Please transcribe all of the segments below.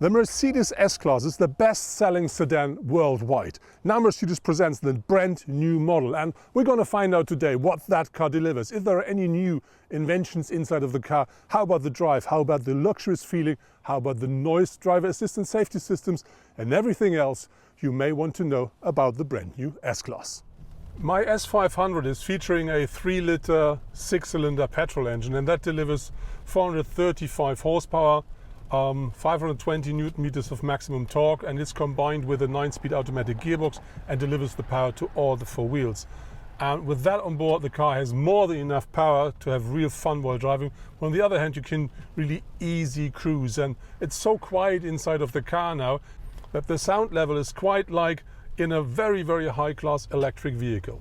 The Mercedes S-Class is the best-selling sedan worldwide. Now Mercedes presents the brand new model, and we're going to find out today what that car delivers. If there are any new inventions inside of the car, how about the drive, how about the luxurious feeling, how about the noise, driver assistance, safety systems, and everything else you may want to know about the brand new S-Class. My S500 is featuring a 3-liter 6-cylinder petrol engine, and that delivers 435 horsepower, 520 newton meters of maximum torque, and it's combined with a 9-speed automatic gearbox and delivers the power to all the 4 wheels. And with that on board, the car has more than enough power to have real fun while driving. On the other hand, you can really easy cruise, and it's so quiet inside of the car now that the sound level is quite like in a very, very high-class electric vehicle.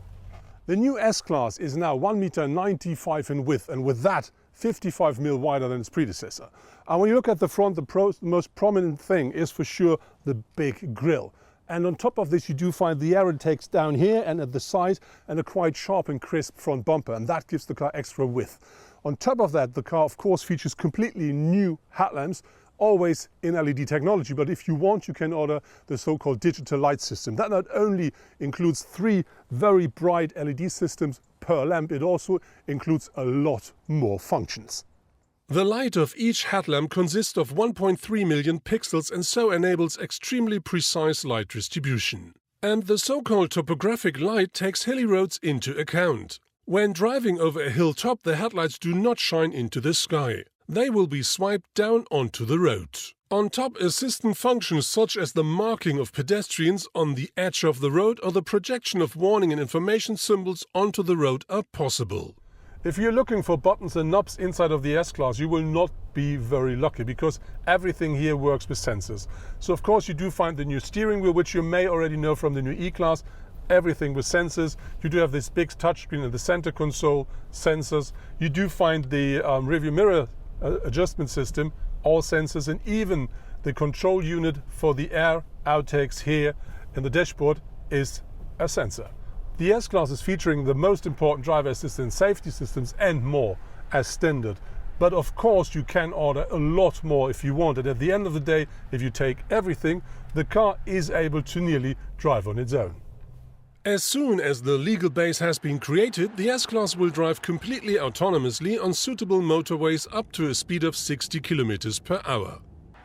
The new S-Class is now 1.95 m in width, and with that 55 mm wider than its predecessor. And when you look at the front, the most prominent thing is for sure the big grille. And on top of this, you do find the air intakes down here and at the side, and a quite sharp and crisp front bumper, and that gives the car extra width. On top of that, the car of course features completely new headlamps, always in LED technology, but if you want, you can order the so-called digital light system. That not only includes 3 very bright LED systems per lamp, it also includes a lot more functions. The light of each headlamp consists of 1.3 million pixels and so enables extremely precise light distribution. And the so-called topographic light takes hilly roads into account. When driving over a hilltop, the headlights do not shine into the sky. They will be swiped down onto the road. On top, assistant functions such as the marking of pedestrians on the edge of the road or the projection of warning and information symbols onto the road are possible. If you're looking for buttons and knobs inside of the S-Class, you will not be very lucky, because everything here works with sensors. So of course you do find the new steering wheel, which you may already know from the new E-Class. Everything with sensors. You do have this big touchscreen in the center console, sensors. You do find the rearview mirror adjustment system, all sensors, and even the control unit for the air outtakes here in the dashboard is a sensor. The S-Class is featuring the most important driver assistance, safety systems and more as standard. But of course you can order a lot more if you want it. At the end of the day, if you take everything, the car is able to nearly drive on its own. As soon as the legal base has been created, the S-Class will drive completely autonomously on suitable motorways up to a speed of 60 km per hour.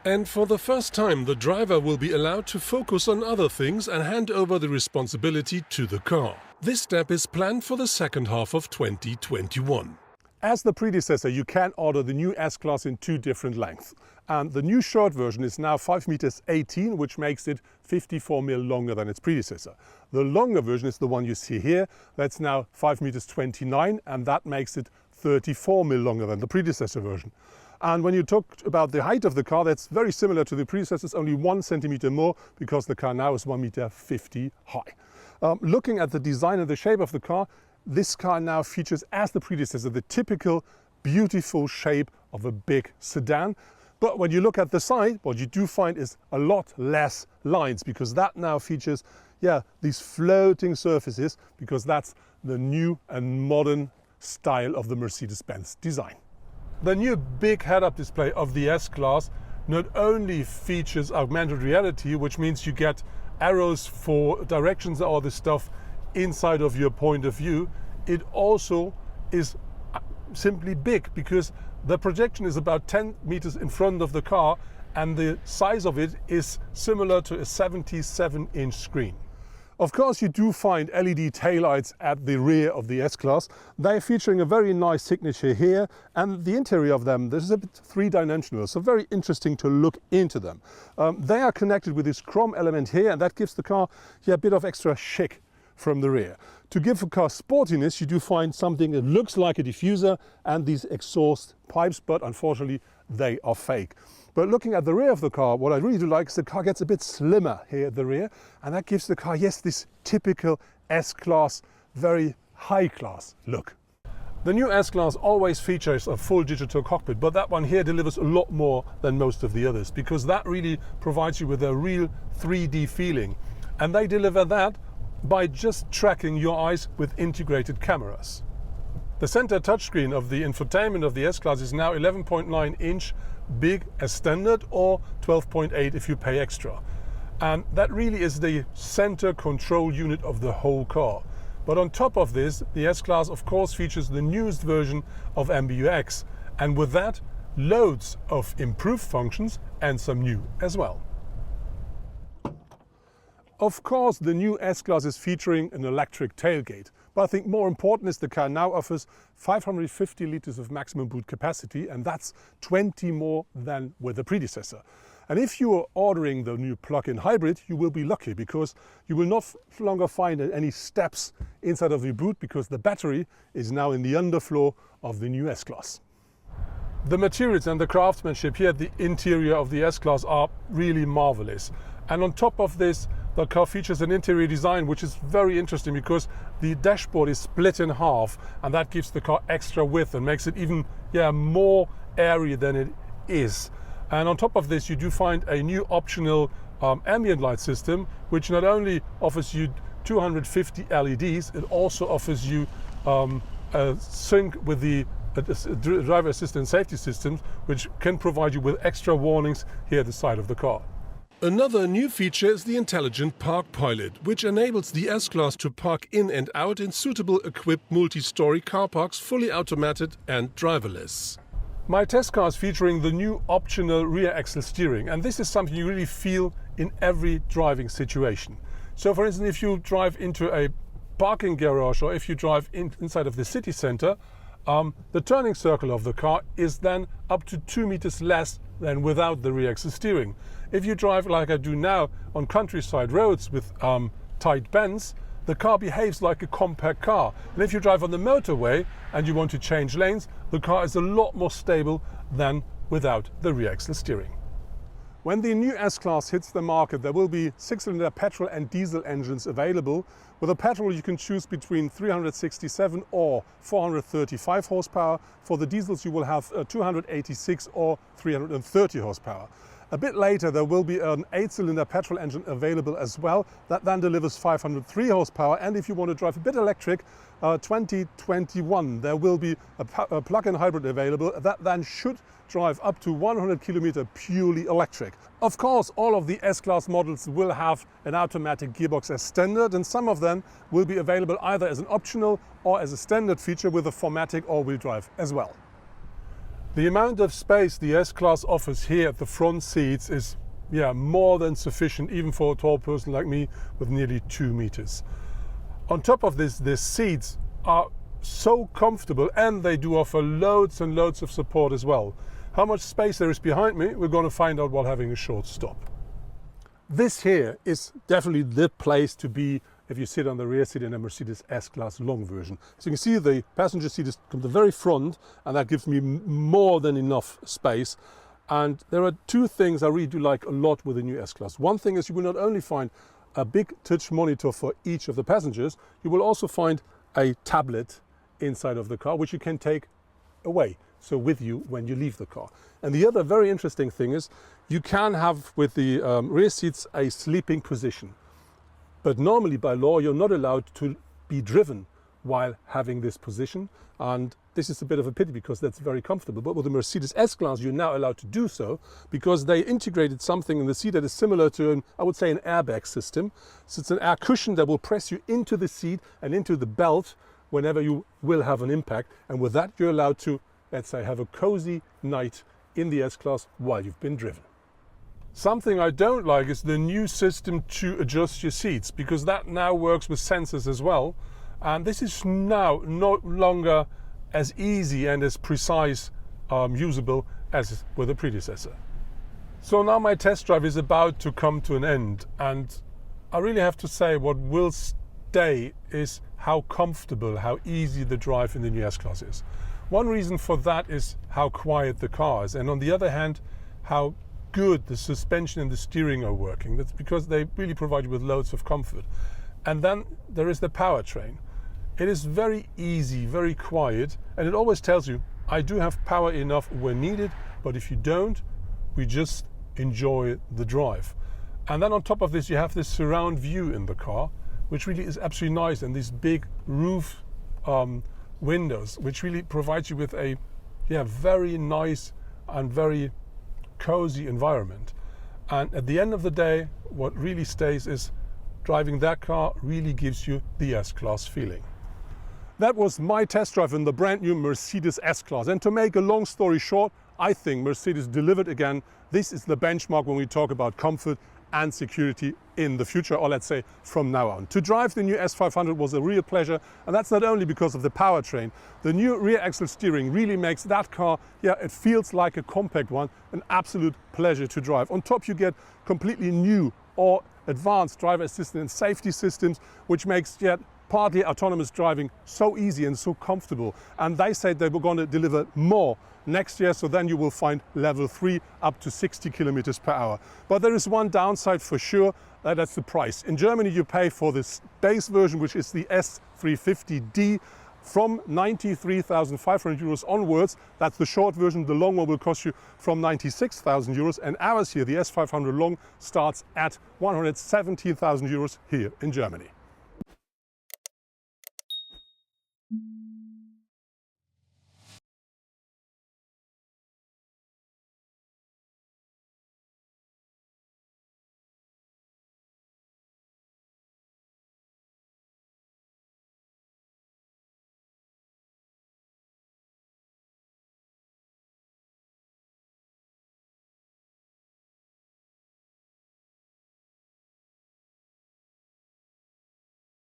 And for the first time, the driver will be allowed to focus on other things and hand over the responsibility to the car. This step is planned for the second half of 2021. As the predecessor, you can order the new S-Class in 2 different lengths. And the new short version is now 5.18 m, which makes it 54 mm longer than its predecessor. The longer version is the one you see here. That's now 5.29 m, and that makes it 34 mm longer than the predecessor version. And when you talk about the height of the car, that's very similar to the predecessor. It's only 1 centimeter more, because the car now is 1.50 m high. Looking at the design and the shape of the car, this car now features, as the predecessor, the typical beautiful shape of a big sedan. But when you look at the side, what you do find is a lot less lines, because that now features, these floating surfaces, because that's the new and modern style of the Mercedes-Benz design. The new big head-up display of the S-Class not only features augmented reality, which means you get arrows for directions and all this stuff inside of your point of view, it also is simply big, because the projection is about 10 meters in front of the car, and the size of it is similar to a 77-inch screen. Of course, you do find LED taillights at the rear of the S-Class. They're featuring a very nice signature here, and the interior of them, this is a bit 3-dimensional, so very interesting to look into them. They are connected with this chrome element here, and that gives the car a bit of extra chic from the rear. To give the car sportiness, you do find something that looks like a diffuser and these exhaust pipes, but unfortunately they are fake. But looking at the rear of the car, what I really do like is the car gets a bit slimmer here at the rear, and that gives the car, this typical S-Class, very high-class look. The new S-Class always features a full digital cockpit, but that one here delivers a lot more than most of the others, because that really provides you with a real 3D feeling. And they deliver that by just tracking your eyes with integrated cameras. The center touchscreen of the infotainment of the S-Class is now 11.9 inch, big as standard, or 12.8 if you pay extra. And that really is the center control unit of the whole car. But on top of this, the S-Class of course features the newest version of MBUX, and with that, loads of improved functions and some new as well. Of course, the new S-Class is featuring an electric tailgate, but I think more important is the car now offers 550 liters of maximum boot capacity, and that's 20 more than with the predecessor. And if you are ordering the new plug-in hybrid, you will be lucky, because you will no longer find any steps inside of your boot, because the battery is now in the underfloor of the new S-Class. The materials and the craftsmanship here at the interior of the S-Class are really marvelous. And on top of this, the car features an interior design which is very interesting, because the dashboard is split in half, and that gives the car extra width and makes it even more airy than it is. And on top of this, you do find a new optional ambient light system, which not only offers you 250 LEDs, it also offers you a sync with the driver assistance safety systems, which can provide you with extra warnings here at the side of the car. Another new feature is the intelligent park pilot, which enables the S-Class to park in and out in suitable equipped multi-story car parks, fully automated and driverless. My test car is featuring the new optional rear axle steering, and this is something you really feel in every driving situation. So for instance, if you drive into a parking garage, or if you drive inside of the city center, the turning circle of the car is then up to 2 meters less than without the rear axle steering. If you drive like I do now on countryside roads with tight bends, the car behaves like a compact car. And if you drive on the motorway and you want to change lanes, the car is a lot more stable than without the rear axle steering. When the new S-Class hits the market, there will be 6-cylinder petrol and diesel engines available. With a petrol, you can choose between 367 or 435 horsepower. For the diesels, you will have 286 or 330 horsepower. A bit later, there will be an 8-cylinder petrol engine available as well. That then delivers 503 horsepower. And if you want to drive a bit electric, 2021, there will be a plug-in hybrid available. That then should drive up to 100 kilometers purely electric. Of course, all of the S-Class models will have an automatic gearbox as standard, and some of them will be available either as an optional or as a standard feature with a 4MATIC all-wheel drive as well. The amount of space the S-Class offers here at the front seats is more than sufficient, even for a tall person like me with nearly 2 meters. On top of this, the seats are so comfortable, and they do offer loads and loads of support as well. How much space there is behind me, we're going to find out while having a short stop. This here is definitely the place to be if you sit on the rear seat in a Mercedes S-Class long version. So you can see the passenger seat is from the very front, and that gives me more than enough space. And there are two things I really do like a lot with the new S-Class. One thing is you will not only find a big touch monitor for each of the passengers, you will also find a tablet inside of the car, which you can take away, so with you when you leave the car. And the other very interesting thing is you can have with the rear seats a sleeping position. But normally by law, you're not allowed to be driven while having this position. And this is a bit of a pity, because that's very comfortable. But with the Mercedes S-Class, you're now allowed to do so, because they integrated something in the seat that is similar to I would say an airbag system. So it's an air cushion that will press you into the seat and into the belt whenever you will have an impact. And with that, you're allowed to, let's say, have a cozy night in the S-Class while you've been driven. Something I don't like is the new system to adjust your seats, because that now works with sensors as well. And this is now no longer as easy and as precise usable as with the predecessor. So now my test drive is about to come to an end, and I really have to say what will stay is how comfortable, how easy the drive in the new S-Class is. One reason for that is how quiet the car is, and on the other hand, how good the suspension and the steering are working. That's because they really provide you with loads of comfort. And then there is the powertrain. It is very easy, very quiet, and it always tells you, I do have power enough when needed, but if you don't, we just enjoy the drive. And then on top of this, you have this surround view in the car, which really is absolutely nice, and these big roof windows, which really provides you with a very nice and very cozy environment. And at the end of the day, what really stays is driving that car really gives you the S-Class feeling. That was my test drive in the brand new Mercedes S-Class. And to make a long story short, I think Mercedes delivered again. This is the benchmark when we talk about comfort and security in the future, or let's say from now on. To drive the new S500 was a real pleasure, and that's not only because of the powertrain. The new rear axle steering really makes that car, it feels like a compact one, an absolute pleasure to drive. On top you get completely new or advanced driver assistance and safety systems, which makes partly autonomous driving so easy and so comfortable. And they said they were going to deliver more next year, so then you will find level 3 up to 60 kilometers per hour. But there is one downside for sure, that's the price. In Germany you pay for this base version, which is the S350D, from 93,500 euros onwards. That's the short version. The long one will cost you from 96,000 euros, and ours here, the S500 long, starts at 117,000 euros here in Germany.